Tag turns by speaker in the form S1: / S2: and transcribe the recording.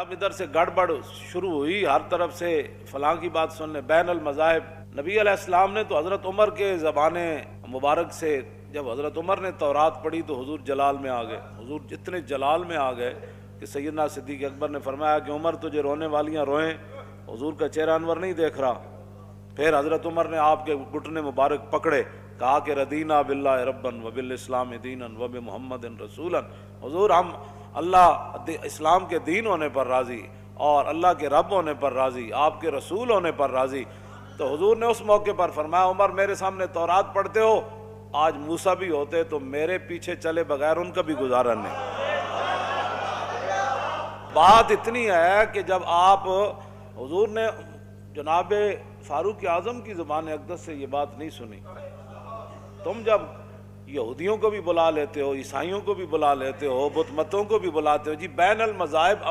S1: जब इधर से गड़बड़ शुरू हुई, हर तरफ से फलां की बात सुनने, बैन अल मज़ाहिब, नबी अलैहिस्सलाम ने तो हज़रत उमर के ज़बाने मुबारक से जब हज़रत उमर ने तौरात पढ़ी तो हुजूर जलाल में आ गए। हुजूर जितने जलाल में आ गए कि सैयदना सिद्दीक़ अकबर ने फरमाया कि उमर तुझे रोने वालियाँ रोएं, हुजूर का चेहरा अनवर नहीं देख रहा। फिर हज़रत उमर ने आपके घुटने मुबारक पकड़े, कहा कि रदीना बिल्लाहि रब्बन व बिल इस्लाम दीनन व बि मुहम्मदिन रसूलन। हुजूर हम अल्लाह इस्लाम के दीन होने पर राज़ी और अल्लाह के रब होने पर राज़ी, आपके रसूल होने पर राज़ी। तो हुजूर ने उस मौके पर फरमाया, उमर मेरे सामने तौरात पढ़ते हो, आज मूसा भी होते तो मेरे पीछे चले बगैर उनका भी गुजारा नहीं। बात इतनी है कि जब आप हुजूर ने जनाब फारूक आज़म की ज़ुबान अक़दस से ये बात नहीं सुनी, तुम जब यहूदियों को भी बुला लेते हो, ईसाइयों को भी बुला लेते हो, बुत मतों को भी बुलाते हो, जी बैन अल मज़ाहिब